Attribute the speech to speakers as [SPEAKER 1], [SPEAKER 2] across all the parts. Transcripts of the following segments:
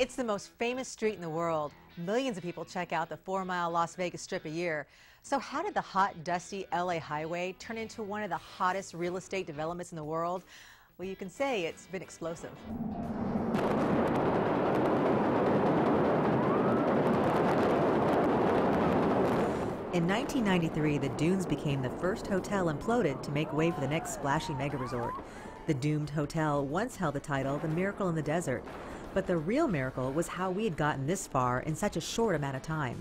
[SPEAKER 1] It's the most famous street in the world. Millions of people check out the 4-mile Las Vegas Strip a year. So how did the hot, dusty LA highway turn into one of the hottest real estate developments in the world? Well, you can say it's been explosive. In 1993, the Dunes became the first hotel imploded to make way for the next splashy mega resort. The doomed hotel once held the title The Miracle in the Desert. But the real miracle was how we had gotten this far in such a short amount of time.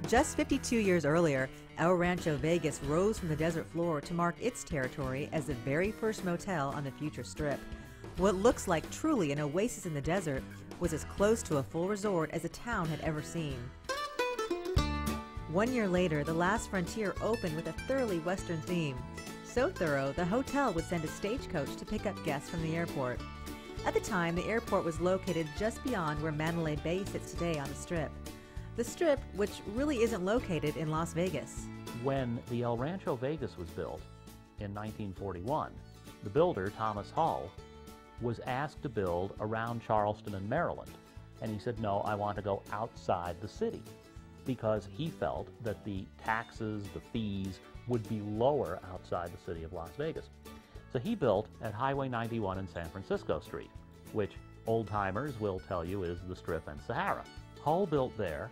[SPEAKER 1] Just 52 years earlier, El Rancho Vegas rose from the desert floor to mark its territory as the very first motel on the future strip. What looks like truly an oasis in the desert was as close to a full resort as the town had ever seen. 1 year later, the Last Frontier opened with a thoroughly Western theme. So thorough, the hotel would send a stagecoach to pick up guests from the airport. At the time, the airport was located just beyond where Mandalay Bay sits today on the Strip. The Strip, which really isn't located in Las Vegas.
[SPEAKER 2] When the El Rancho Vegas was built in 1941, the builder, Thomas Hull, was asked to build around Charleston and Maryland. And he said, no, I want to go outside the city, because he felt that the taxes, the fees, would be lower outside the city of Las Vegas. So he built at Highway 91 and San Francisco Street, which old-timers will tell you is the Strip and Sahara. Hull built there,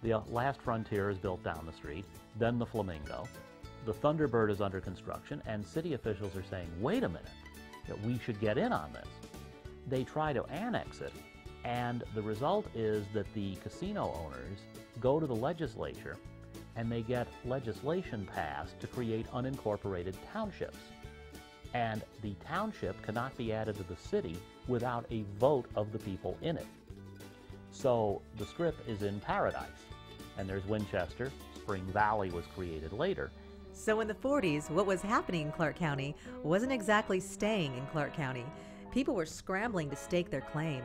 [SPEAKER 2] the Last Frontier is built down the street, then the Flamingo. The Thunderbird is under construction, and city officials are saying, wait a minute, that we should get in on this. They try to annex it, and the result is that the casino owners go to the legislature and they get legislation passed to create unincorporated townships. And the township cannot be added to the city without a vote of the people in it. So the Strip is in paradise. And there's Winchester. Spring Valley was created later.
[SPEAKER 1] So in the 40s, what was happening in Clark County wasn't exactly staying in Clark County. People were scrambling to stake their claim.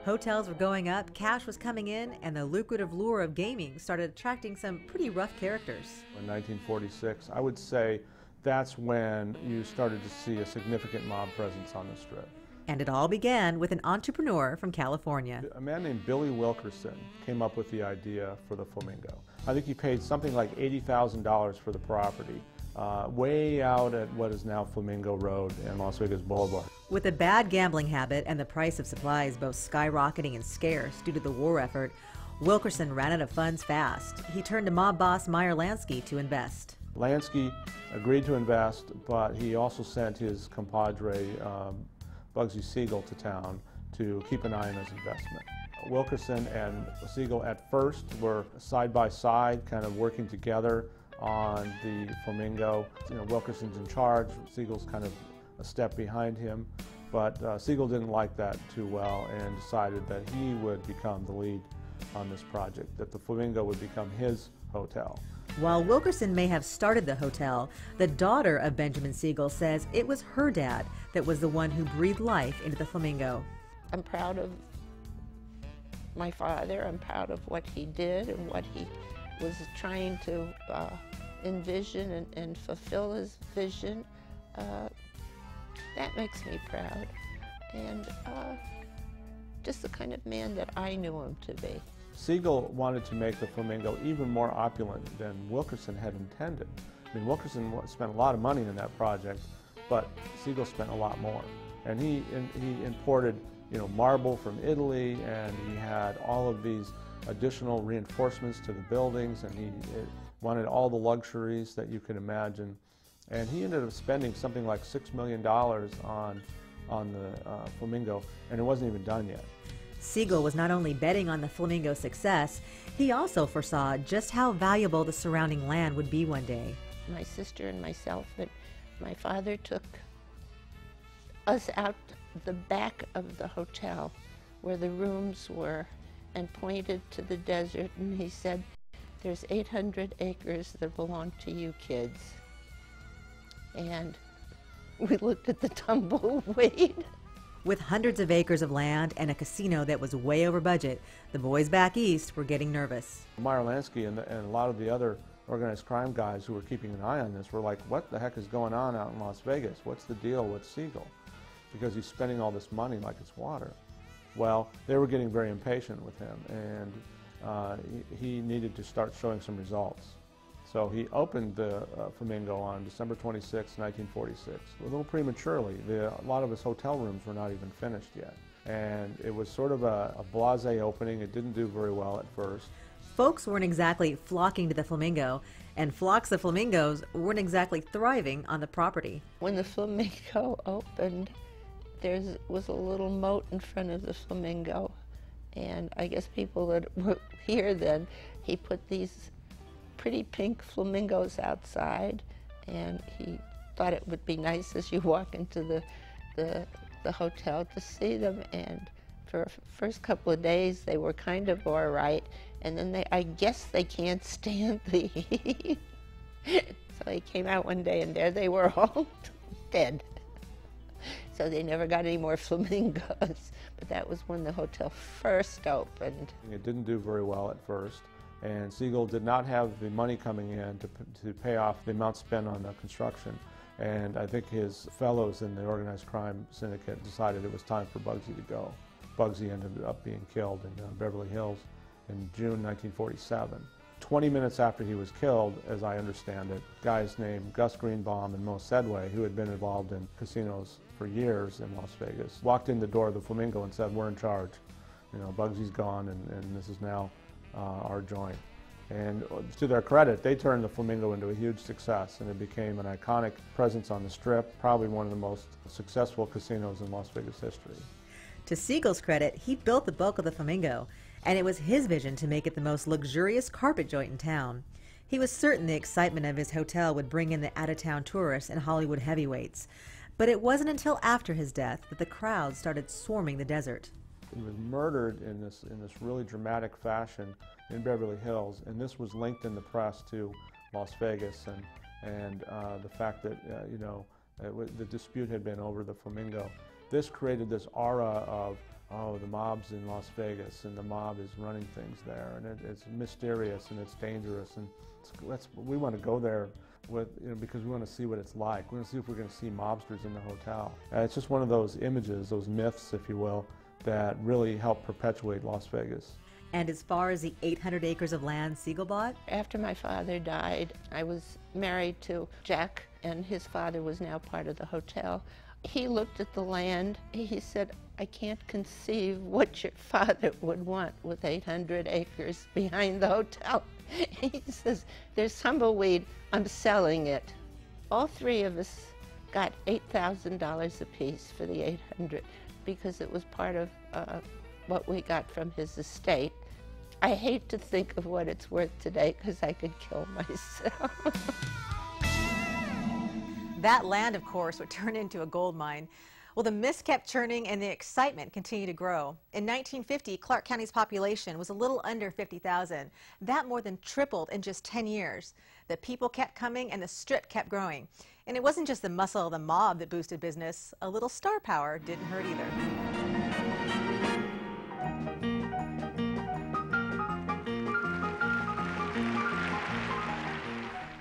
[SPEAKER 1] Hotels were going up, cash was coming in, and the lucrative lure of gaming started attracting some pretty rough characters.
[SPEAKER 3] In 1946, I would say that's when you started to see a significant mob presence on the Strip.
[SPEAKER 1] And it all began with an entrepreneur from California.
[SPEAKER 3] A man named Billy Wilkerson came up with the idea for the Flamingo. I think he paid something like $80,000 for the property, way out at what is now Flamingo Road and Las Vegas Boulevard.
[SPEAKER 1] With a bad gambling habit and the price of supplies both skyrocketing and scarce due to the war effort, Wilkerson ran out of funds fast. He turned to mob boss Meyer Lansky to invest.
[SPEAKER 3] Lansky agreed to invest, but he also sent his compadre Bugsy Siegel to town to keep an eye on his investment. Wilkerson and Siegel at first were side by side, kind of working together on the Flamingo. You know, Wilkerson's in charge, Siegel's kind of a step behind him, but Siegel didn't like that too well and decided that he would become the lead on this project, that the Flamingo would become his hotel.
[SPEAKER 1] While Wilkerson may have started the hotel, the daughter of Benjamin Siegel says it was her dad that was the one who breathed life into the Flamingo.
[SPEAKER 4] I'm proud of my father. I'm proud of what he did and what he was trying to envision and fulfill his vision. That makes me proud. And just the kind of man that I knew him to be.
[SPEAKER 3] Siegel wanted to make the Flamingo even more opulent than Wilkerson had intended. I mean, Wilkerson spent a lot of money in that project, but Siegel spent a lot more. And he imported, you know, marble from Italy, and he had all of these additional reinforcements to the buildings, and he wanted all the luxuries that you could imagine. And he ended up spending something like $6 million on the Flamingo, and it wasn't even done yet.
[SPEAKER 1] Siegel was not only betting on the Flamingo's success, he also foresaw just how valuable the surrounding land would be one day.
[SPEAKER 4] My sister and myself, and my father took us out the back of the hotel where the rooms were and pointed to the desert, and he said, there's 800 acres that belong to you kids. And we looked at the tumbleweed.
[SPEAKER 1] With hundreds of acres of land and a casino that was way over budget, the boys back east were getting nervous.
[SPEAKER 3] Meyer Lansky and a lot of the other organized crime guys who were keeping an eye on this were like, what the heck is going on out in Las Vegas? What's the deal with Siegel? because he's spending all this money like it's water. Well, they were getting very impatient with him, and he needed to start showing some results. So he opened the Flamingo on December 26, 1946, a little prematurely. A lot of his hotel rooms were not even finished yet. And it was sort of a blasé opening. It didn't do very well at first.
[SPEAKER 1] Folks weren't exactly flocking to the Flamingo, and flocks of flamingos weren't exactly thriving on the property.
[SPEAKER 4] When the Flamingo opened, there was a little moat in front of the Flamingo, and I guess people that were here then, he put these pretty pink flamingos outside, and he thought it would be nice as you walk into the hotel to see them. And for the first couple of days they were kind of all right, and then I guess they can't stand the heat. So he came out one day and there they were all dead. So they never got any more flamingos. But that was when the hotel first opened.
[SPEAKER 3] It didn't do very well at first, and Siegel did not have the money coming in to pay off the amount spent on the construction. And I think his fellows in the organized crime syndicate decided it was time for Bugsy to go. Bugsy ended up being killed in Beverly Hills in June 1947. 20 minutes after he was killed, as I understand it, guys named Gus Greenbaum and Mo Sedway, who had been involved in casinos for years in Las Vegas, walked in the door of the Flamingo and said, "We're in charge. You know, Bugsy's gone, and this is now our joint." And to their credit, they turned the Flamingo into a huge success, and it became an iconic presence on the Strip, probably one of the most successful casinos in Las Vegas history.
[SPEAKER 1] To Siegel's credit, he built the bulk of the Flamingo, and it was his vision to make it the most luxurious carpet joint in town. He was certain the excitement of his hotel would bring in the out-of-town tourists and Hollywood heavyweights. But it wasn't until after his death that the crowd started swarming the desert.
[SPEAKER 3] He was murdered in this really dramatic fashion in Beverly Hills, and this was linked in the press to Las Vegas and the fact that the dispute had been over the Flamingo. This created this aura of, oh, the mob's in Las Vegas and the mob is running things there, and it's mysterious and it's dangerous, and we want to go there because we want to see what it's like. We want to see if we're going to see mobsters in the hotel. It's just one of those images, those myths, if you will, that really helped perpetuate Las Vegas.
[SPEAKER 1] And as far as the 800 acres of land Siegel bought?
[SPEAKER 4] After my father died, I was married to Jack, and his father was now part of the hotel. He looked at the land. He said, "I can't conceive what your father would want with 800 acres behind the hotel." He says, "There's tumbleweed, I'm selling it." All three of us got $8,000 apiece for the 800 because it was part of what we got from his estate. I hate to think of what it's worth today because I could kill myself.
[SPEAKER 1] That land, of course, would turn into a gold mine. Well, the myths kept churning and the excitement continued to grow. In 1950, Clark County's population was a little under 50,000. That more than tripled in just 10 years. The people kept coming and the Strip kept growing. And it wasn't just the muscle of the mob that boosted business. A little star power didn't hurt either.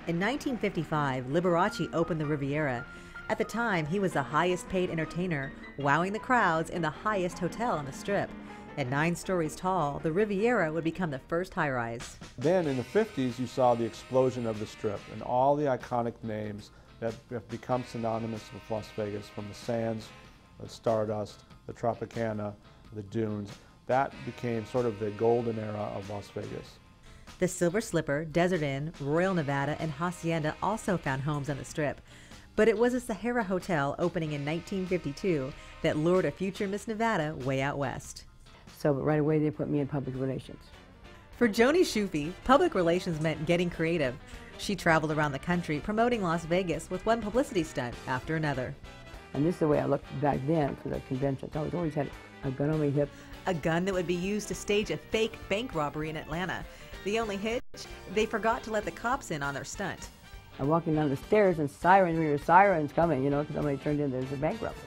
[SPEAKER 1] In 1955, Liberace opened the Riviera. At the time, he was the highest paid entertainer, wowing the crowds in the highest hotel on the Strip. At 9 stories tall, the Riviera would become the first high-rise.
[SPEAKER 3] Then in the 50s, you saw the explosion of the Strip and all the iconic names that have become synonymous with Las Vegas, from the Sands, the Stardust, the Tropicana, the Dunes. That became sort of the golden era of Las Vegas.
[SPEAKER 1] The Silver Slipper, Desert Inn, Royal Nevada, and Hacienda also found homes on the Strip. But it was a Sahara Hotel opening in 1952 that lured a future Miss Nevada way out west.
[SPEAKER 5] So right away they put me in public relations.
[SPEAKER 1] For Joni Shufi, public relations meant getting creative. She traveled around the country promoting Las Vegas with one publicity stunt after another.
[SPEAKER 5] And this is the way I looked back then for the conventions. I always had a gun on my hip.
[SPEAKER 1] A gun that would be used to stage a fake bank robbery in Atlanta. The only hitch, they forgot to let the cops in on their stunt.
[SPEAKER 5] I'm walking down the stairs and sirens coming, you know, because somebody turned in there's a bank robbery.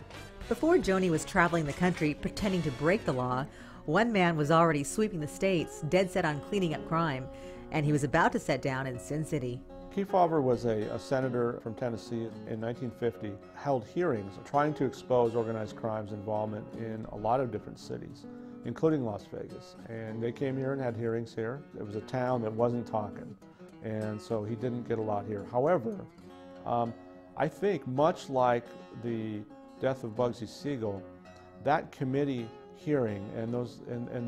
[SPEAKER 1] Before Joni was traveling the country pretending to break the law, one man was already sweeping the states, dead set on cleaning up crime, and he was about to set down in Sin City.
[SPEAKER 3] Kefauver was a senator from Tennessee in 1950, held hearings trying to expose organized crime's involvement in a lot of different cities, including Las Vegas. And they came here and had hearings here. It was a town that wasn't talking, and so he didn't get a lot here. However, I think much like the death of Bugsy Siegel, that committee hearing and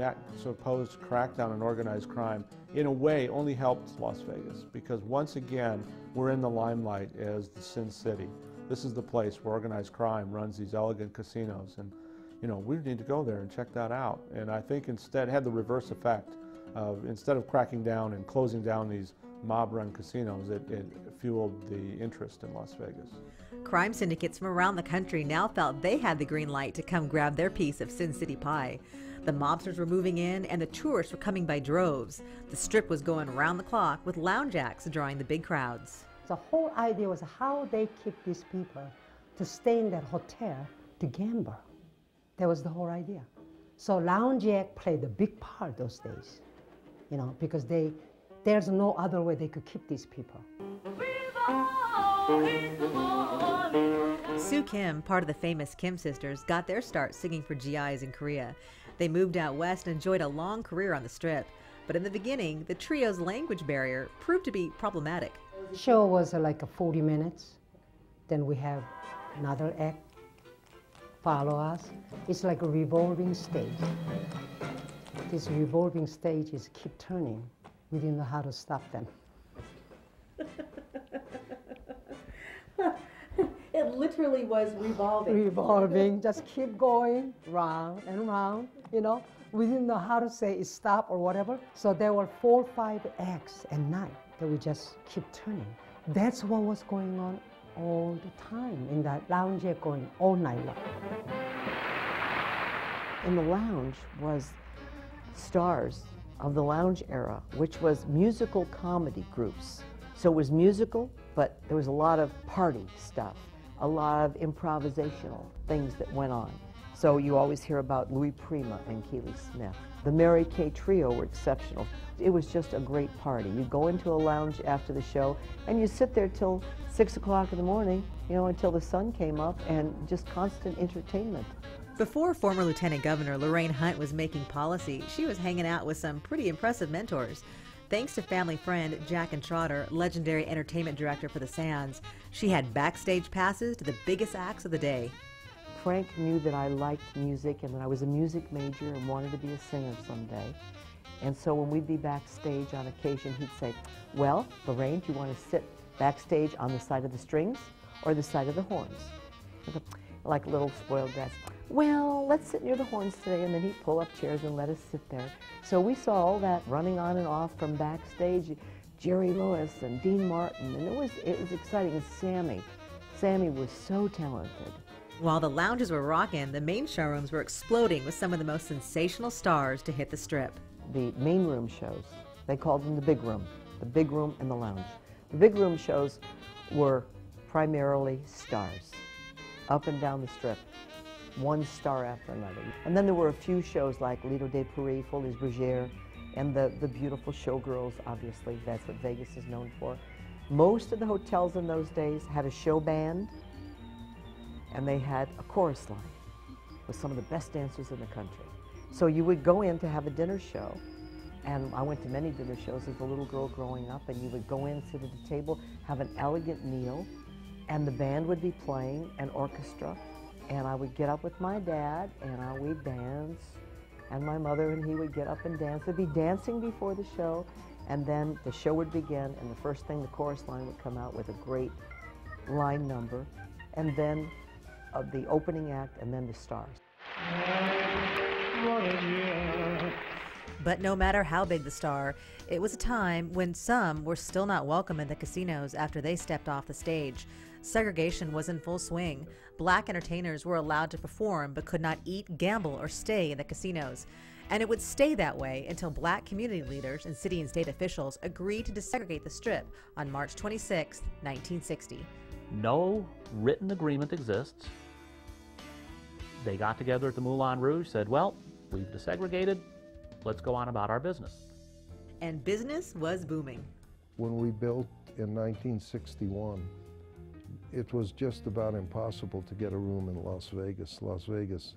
[SPEAKER 3] that supposed crackdown on organized crime in a way only helped Las Vegas, because once again we're in the limelight as the Sin City. This is the place where organized crime runs these elegant casinos, and we need to go there and check that out. And I think instead it had the reverse effect of, instead of cracking down and closing down these mob-run casinos, it fueled the interest in Las Vegas.
[SPEAKER 1] Crime syndicates from around the country now felt they had the green light to come grab their piece of Sin City pie. The mobsters were moving in and the tourists were coming by droves. The Strip was going around the clock with lounge acts drawing the big crowds.
[SPEAKER 6] The whole idea was how they keep these people to stay in that hotel to gamble. That was the whole idea. So lounge act played a big part those days, because there's no other way they could keep these people.
[SPEAKER 1] Sue Kim, part of the famous Kim sisters, got their start singing for GIs in Korea. They moved out west and enjoyed a long career on the Strip. But in the beginning, the trio's language barrier proved to be problematic.
[SPEAKER 6] The show was like 40 minutes. Then we have another act follow us. It's like a revolving stage. This revolving stage is keep turning. We didn't know how to stop them.
[SPEAKER 1] It literally was revolving.
[SPEAKER 6] Revolving, just keep going round and round, We didn't know how to say stop or whatever. So there were 4 or 5 acts at night that we just keep turning. That's what was going on all the time in that lounge, going all night long.
[SPEAKER 7] In the lounge was stars of the lounge era, which was musical comedy groups. So it was musical, but there was a lot of party stuff, a lot of improvisational things that went on. So you always hear about Louis Prima and Keely Smith. The Mary Kay Trio were exceptional. It was just a great party. You go into a lounge after the show and you sit there till 6 o'clock in the morning, until the sun came up, and just constant entertainment.
[SPEAKER 1] Before former Lieutenant Governor Lorraine Hunt was making policy, she was hanging out with some pretty impressive mentors. Thanks to family friend Jack and Trotter, legendary entertainment director for the Sands, she had backstage passes to the biggest acts of the day.
[SPEAKER 7] Frank knew that I liked music and that I was a music major and wanted to be a singer someday. And so when we'd be backstage on occasion, he'd say, "Well, Lorraine, do you want to sit backstage on the side of the strings or the side of the horns?" Like a little spoiled brat. "Well, let's sit near the horns today," and then he'd pull up chairs and let us sit there. So we saw all that running on and off from backstage, Jerry Lewis and Dean Martin, and it was exciting. And Sammy was so talented.
[SPEAKER 1] While the lounges were rocking, the main showrooms were exploding with some of the most sensational stars to hit the Strip.
[SPEAKER 7] The main room shows, they called them the big room and the lounge. The big room shows were primarily stars, up and down the Strip, one star after another. And then there were a few shows like Lido de Paris, Folies Bergère, and the beautiful showgirls, obviously. That's what Vegas is known for. Most of the hotels in those days had a show band, and they had a chorus line with some of the best dancers in the country. So you would go in to have a dinner show, and I went to many dinner shows as a little girl growing up, and you would go in, sit at the table, have an elegant meal, and the band would be playing, an orchestra, and I would get up with my dad, and we'd dance, and my mother and he would get up and dance. There'd be dancing before the show, and then the show would begin, and the first thing, the chorus line would come out with a great line number, and then the opening act, and then the stars.
[SPEAKER 1] But no matter how big the star, it was a time when some were still not welcome in the casinos after they stepped off the stage. Segregation was in full swing. Black entertainers were allowed to perform but could not eat, gamble, or stay in the casinos. And it would stay that way until black community leaders and city and state officials agreed to desegregate the Strip on March 26, 1960.
[SPEAKER 2] No written agreement exists. They got together at the Moulin Rouge, said, well, we've desegregated, let's go on about our business.
[SPEAKER 1] And business was booming.
[SPEAKER 8] When we built in 1961, it was just about impossible to get a room in Las Vegas. Las Vegas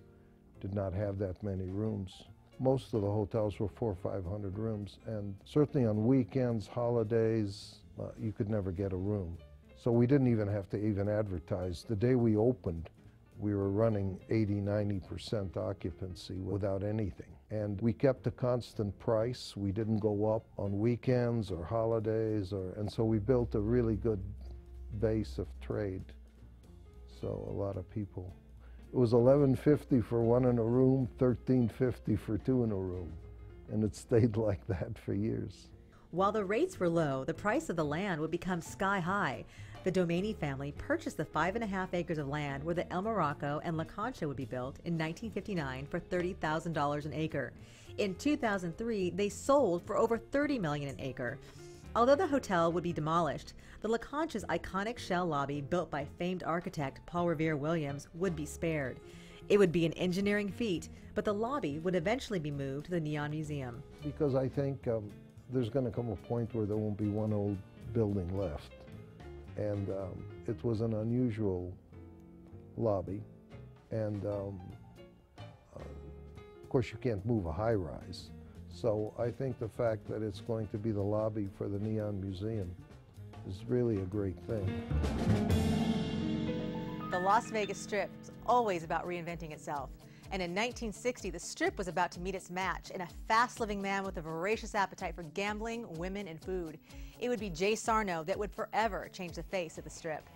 [SPEAKER 8] did not have that many rooms. Most of the hotels were 400 or 500 rooms, and certainly on weekends, holidays, you could never get a room. So we didn't even have to even advertise. The day we opened, we were running 80–90% occupancy without anything. And we kept a constant price. We didn't go up on weekends or holidays, and so we built a really good base of trade. So a lot of people. It was $11.50 for one in a room, $13.50 for two in a room, and it stayed like that for years.
[SPEAKER 1] While the rates were low, the price of the land would become sky high. The Domaini family purchased the 5.5 acres of land where the El Morocco and La Concha would be built in 1959 for $30,000 an acre. In 2003, they sold for over $30 million an acre. Although the hotel would be demolished, the La Concha's iconic shell lobby, built by famed architect Paul Revere Williams, would be spared. It would be an engineering feat, but the lobby would eventually be moved to the Neon Museum.
[SPEAKER 8] Because I think there's going to come a point where there won't be one old building left. And it was an unusual lobby. And of course, you can't move a high-rise. So I think the fact that it's going to be the lobby for the Neon Museum is really a great thing.
[SPEAKER 1] The Las Vegas Strip is always about reinventing itself. And in 1960, the Strip was about to meet its match in a fast-living man with a voracious appetite for gambling, women, and food. It would be Jay Sarno that would forever change the face of the Strip.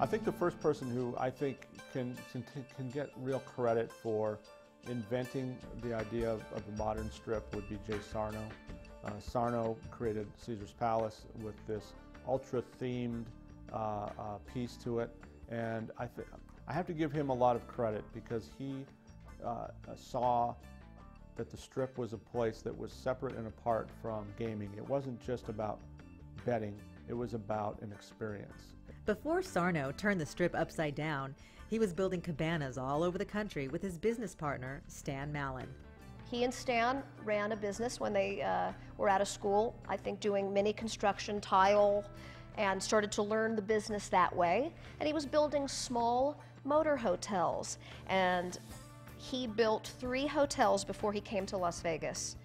[SPEAKER 3] I think the first person who I think can get real credit for inventing the idea of the modern Strip would be Jay Sarno. Sarno created Caesar's Palace with this ultra-themed piece to it, and I have to give him a lot of credit because he saw that the Strip was a place that was separate and apart from gaming. It wasn't just about betting, it was about an experience.
[SPEAKER 1] Before Sarno turned the Strip upside down, he was building cabanas all over the country with his business partner, Stan Mallon.
[SPEAKER 9] He and Stan ran a business when they were out of school, I think doing mini construction, tile, and started to learn the business that way. And he was building small motor hotels. And he built 3 hotels before he came to Las Vegas.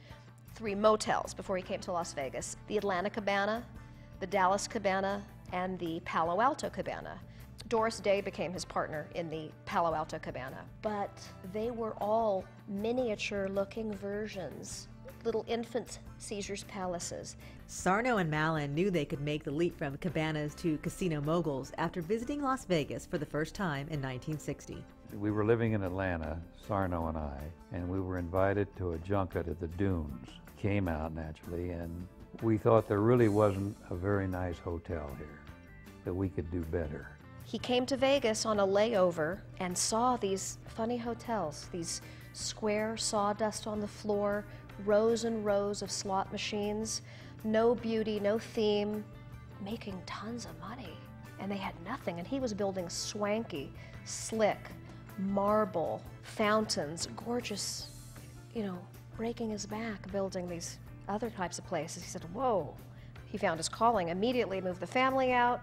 [SPEAKER 9] 3 motels before he came to Las Vegas. The Atlanta Cabana, the Dallas Cabana, and the Palo Alto Cabana. Doris Day became his partner in the Palo Alto Cabana. But they were all miniature-looking versions, little infant Caesar's Palaces.
[SPEAKER 1] Sarno and Mallon knew they could make the leap from cabanas to casino moguls after visiting Las Vegas for the first time in 1960.
[SPEAKER 10] We were living in Atlanta, Sarno and I, and we were invited to a junket at the Dunes. Came out naturally, and we thought there really wasn't a very nice hotel here, that we could do better.
[SPEAKER 9] He came to Vegas on a layover and saw these funny hotels, these square sawdust on the floor, rows and rows of slot machines, no beauty, no theme, making tons of money. And they had nothing, and he was building swanky, slick, marble, fountains, gorgeous, breaking his back building these other types of places. He said, whoa. He found his calling, immediately moved the family out.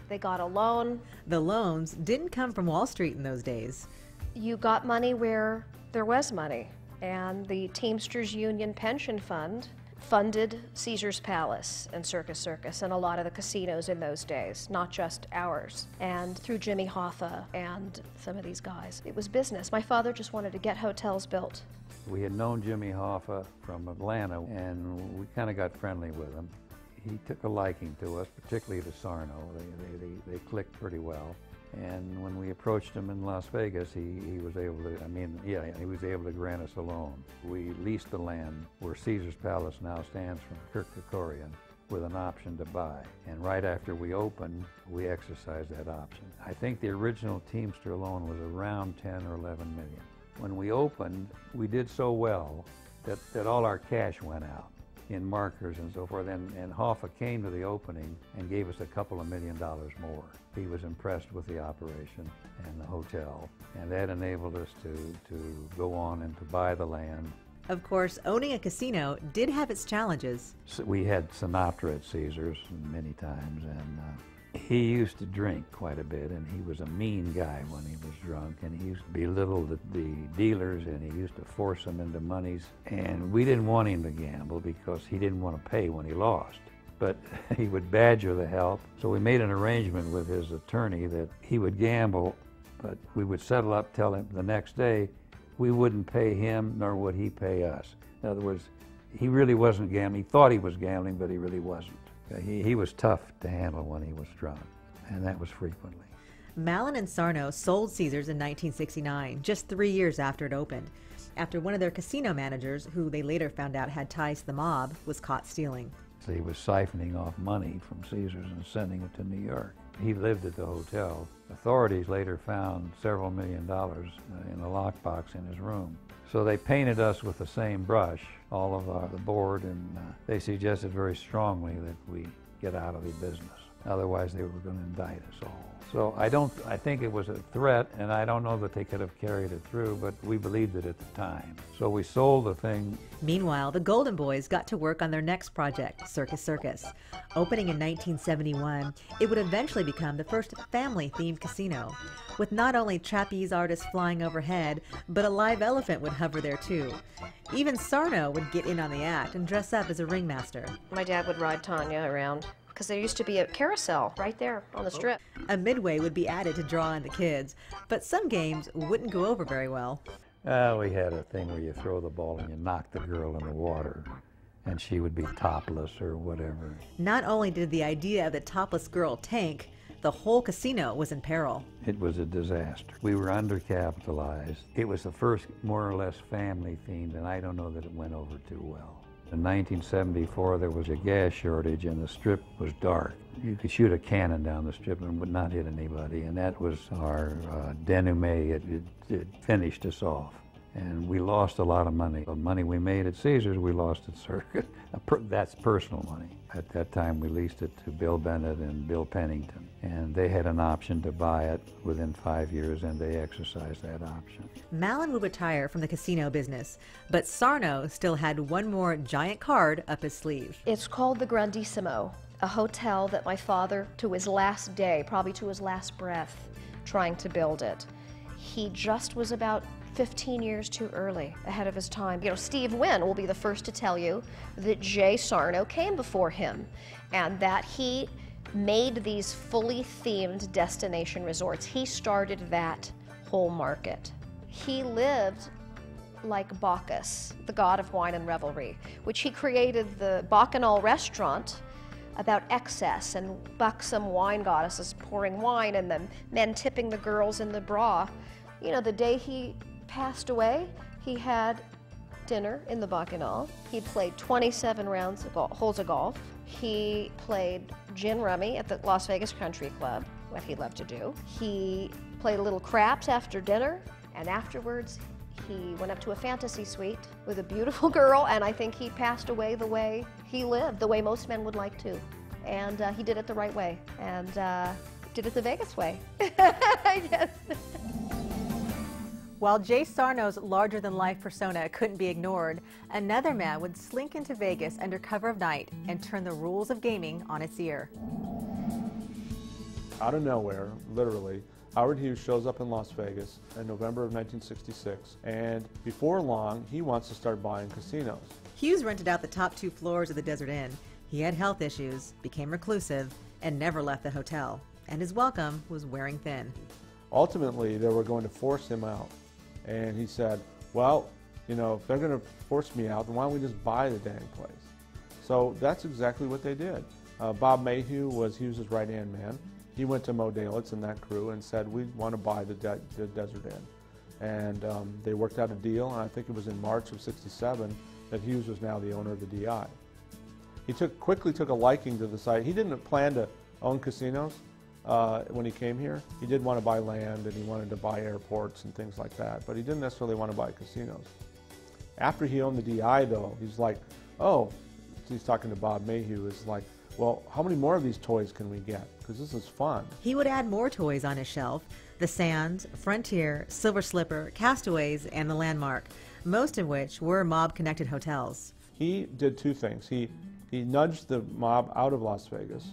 [SPEAKER 9] They got a loan.
[SPEAKER 1] The loans didn't come from Wall Street in those days.
[SPEAKER 9] You got money where there was money. And the Teamsters Union Pension Fund funded Caesar's Palace and Circus and a lot of the casinos in those days, not just ours. And through Jimmy Hoffa and some of these guys, it was business. My father just wanted to get hotels built.
[SPEAKER 10] We had known Jimmy Hoffa from Atlanta, and we kind of got friendly with him. He took a liking to us, particularly to Sarno. They clicked pretty well. And when we approached him in Las Vegas, he was able to, he was able to grant us a loan. We leased the land where Caesar's Palace now stands from Kirk Kerkorian with an option to buy. And right after we opened, we exercised that option. I think the original Teamster loan was around 10 or 11 million. When we opened, we did so well that all our cash went out in markers and so forth, and Hoffa came to the opening and gave us a couple of $1 million more. He was impressed with the operation and the hotel, and that enabled us to go on and to buy the land
[SPEAKER 1] Of course, owning a casino did have its challenges.
[SPEAKER 10] So we had Sinatra at Caesars many times, and he used to drink quite a bit, and he was a mean guy when he was drunk, and he used to belittle the dealers, and he used to force them into monies. And we didn't want him to gamble because he didn't want to pay when he lost. But he would badger the help, so we made an arrangement with his attorney that he would gamble, but we would settle up, tell him the next day we wouldn't pay him, nor would he pay us. In other words, he really wasn't gambling. He thought he was gambling, but he really wasn't. He was tough to handle when he was drunk, and that was frequently.
[SPEAKER 1] Mallon and Sarno sold Caesars in 1969, just 3 years after it opened, after one of their casino managers, who they later found out had ties to the mob, was caught stealing.
[SPEAKER 10] So he was siphoning off money from Caesars and sending it to New York. He lived at the hotel. Authorities later found several $1 million in a lockbox in his room. So they painted us with the same brush, all of the board, and they suggested very strongly that we get out of the business. Otherwise, they were going to indict us all. So I think it was a threat, and I don't know that they could have carried it through, but we believed it at the time. So we sold the thing.
[SPEAKER 1] Meanwhile, the Golden Boys got to work on their next project, Circus Circus. Opening in 1971, it would eventually become the first family-themed casino, with not only trapeze artists flying overhead, but a live elephant would hover there too. Even Sarno would get in on the act and dress up as a ringmaster.
[SPEAKER 9] My dad would ride Tanya around, because there used to be a carousel right there on the strip.
[SPEAKER 1] A midway would be added to draw in the kids, but some games wouldn't go over very well.
[SPEAKER 10] We had a thing where you throw the ball and you knock the girl in the water, and she would be topless or whatever.
[SPEAKER 1] Not only did the idea of the topless girl tank, the whole casino was in peril.
[SPEAKER 10] It was a disaster. We were undercapitalized. It was the first more or less family themed, and I don't know that it went over too well. In 1974, there was a gas shortage and the strip was dark. You could shoot a cannon down the strip and would not hit anybody, and that was our denouement. It finished us off. And we lost a lot of money. The money we made at Caesars, we lost at Circus. That's personal money. At that time, we leased it to Bill Bennett and Bill Pennington, and they had an option to buy it within 5 years, and they exercised that option.
[SPEAKER 1] Mallon would retire from the casino business, but Sarno still had one more giant card up his sleeve.
[SPEAKER 9] It's called the Grandissimo, a hotel that my father, to his last day, probably to his last breath, trying to build it. He just was about 15 years too early, ahead of his time. You know, Steve Wynn will be the first to tell you that Jay Sarno came before him and that he made these fully themed destination resorts. He started that whole market. He lived like Bacchus, the god of wine and revelry, which he created the Bacchanal restaurant about excess and buxom wine goddesses pouring wine and then men tipping the girls in the bra. You know, the day he passed away, he had dinner in the Bacchanal. He played 27 holes of golf. He played gin rummy at the Las Vegas Country Club, what he loved to do. He played a little craps after dinner, and afterwards he went up to a fantasy suite with a beautiful girl, and I think he passed away the way he lived, the way most men would like to. And he did it the right way, and did it the Vegas way, I guess.
[SPEAKER 1] While Jay Sarno's larger-than-life persona couldn't be ignored, another man would slink into Vegas under cover of night and turn the rules of gaming on its ear.
[SPEAKER 3] Out of nowhere, literally, Howard Hughes shows up in Las Vegas in November of 1966, and before long, he wants to start buying casinos.
[SPEAKER 1] Hughes rented out the top 2 floors of the Desert Inn. He had health issues, became reclusive, and never left the hotel, and his welcome was wearing thin.
[SPEAKER 3] Ultimately, they were going to force him out. And he said, well, you know, if they're going to force me out, then why don't we just buy the dang place? So that's exactly what they did. Bob Mayhew was Hughes' right-hand man. He went to Mo Dalitz and that crew and said, we want to buy the Desert Inn. And they worked out a deal, and I think it was in March of '67 that Hughes was now the owner of the DI. He quickly took a liking to the site. He didn't plan to own casinos. When he came here, he did want to buy land and he wanted to buy airports and things like that, but he didn't necessarily want to buy casinos. After he owned the DI, though, he's like, oh, he's talking to Bob Mayhew, is like, well, how many more of these toys can we get? Because this is fun.
[SPEAKER 1] He would add more toys on his shelf: the Sands, Frontier, Silver Slipper, Castaways, and the Landmark. most of which were mob-connected hotels.
[SPEAKER 3] He did two things. He nudged the mob out of Las Vegas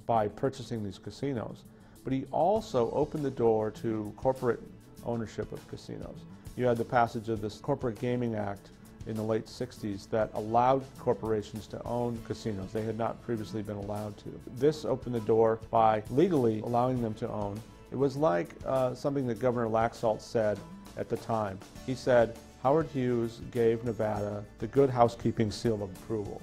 [SPEAKER 3] by purchasing these casinos, but he also opened the door to corporate ownership of casinos. You had the passage of this Corporate Gaming Act in the late 60s that allowed corporations to own casinos. They had not previously been allowed to. This opened the door by legally allowing them to own. It was like something that Governor Laxalt said at the time. He said, Howard Hughes gave Nevada the good housekeeping seal of approval,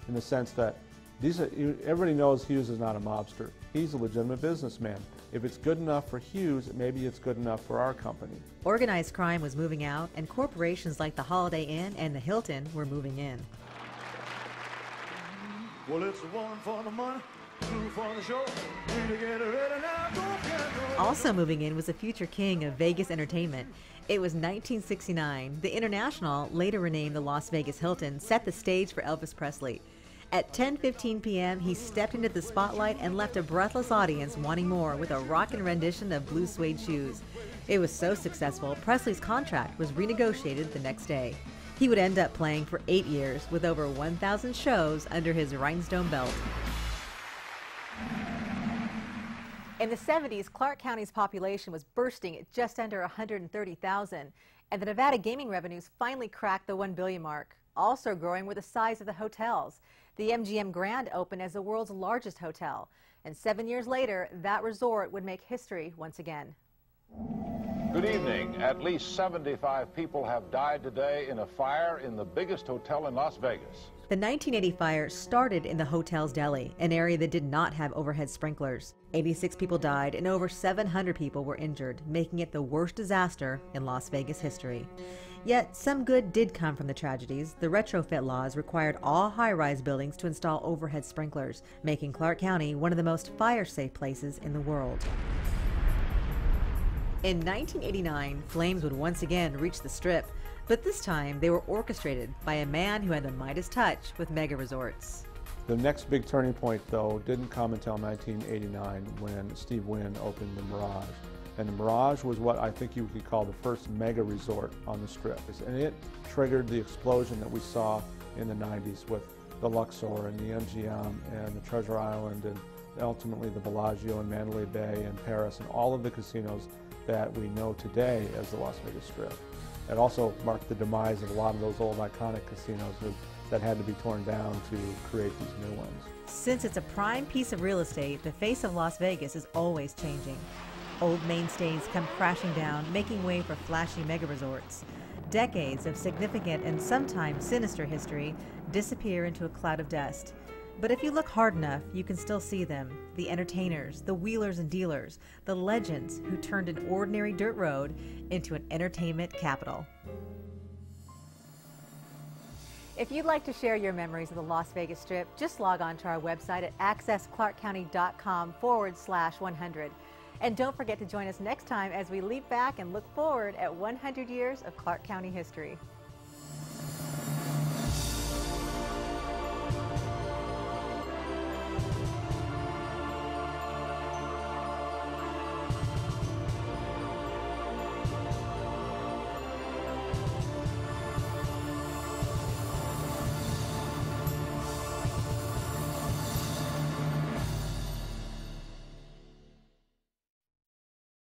[SPEAKER 3] in the sense that everybody knows Hughes is not a mobster. He's a legitimate businessman. If it's good enough for Hughes, maybe it's good enough for our company.
[SPEAKER 1] Organized crime was moving out, and corporations like the Holiday Inn and the Hilton were moving in.
[SPEAKER 11] Well, it's one for the money, two for the show. We together ready now, go.
[SPEAKER 1] Also moving in was the future king of Vegas entertainment. It was 1969. The International, later renamed the Las Vegas Hilton, set the stage for Elvis Presley. At 10:15 p.m., he stepped into the spotlight and left a breathless audience wanting more with a rockin' rendition of Blue Suede Shoes. It was so successful, Presley's contract was renegotiated the next day. He would end up playing for 8 years with over 1,000 shows under his rhinestone belt. In the 70s, Clark County's population was bursting at just under 130,000, and the Nevada gaming revenues finally cracked the $1 billion mark. Also growing were the size of the hotels. The MGM Grand opened as the world's largest hotel, and 7 years later, that resort would make history once again.
[SPEAKER 12] Good evening. At least 75 people have died today in a fire in the biggest hotel in Las Vegas.
[SPEAKER 1] The 1980 fire started in the hotel's deli, an area that did not have overhead sprinklers. 86 people died and over 700 people were injured, making it the worst disaster in Las Vegas history. Yet some good did come from the tragedies. The retrofit laws required all high-rise buildings to install overhead sprinklers, making Clark County one of the most fire-safe places in the world. In 1989, flames would once again reach the Strip, but this time they were orchestrated by a man who had the Midas touch with mega resorts.
[SPEAKER 3] The next big turning point, though, didn't come until 1989 when Steve Wynn opened the Mirage. And the Mirage was what I think you could call the first mega resort on the Strip. And it triggered the explosion that we saw in the 90s with the Luxor and the MGM and the Treasure Island and ultimately the Bellagio and Mandalay Bay and Paris and all of the casinos that we know today as the Las Vegas Strip. It also marked the demise of a lot of those old iconic casinos that had to be torn down to create these new ones.
[SPEAKER 1] Since it's a prime piece of real estate, the face of Las Vegas is always changing. Old mainstays come crashing down, making way for flashy mega resorts. Decades of significant and sometimes sinister history disappear into a cloud of dust. But if you look hard enough, you can still see them. The entertainers, the wheelers and dealers, the legends who turned an ordinary dirt road into an entertainment capital. If you'd like to share your memories of the Las Vegas Strip, just log on to our website at accessclarkcounty.com/100. And don't forget to join us next time as we leap back and look forward at 100 years of Clark County history.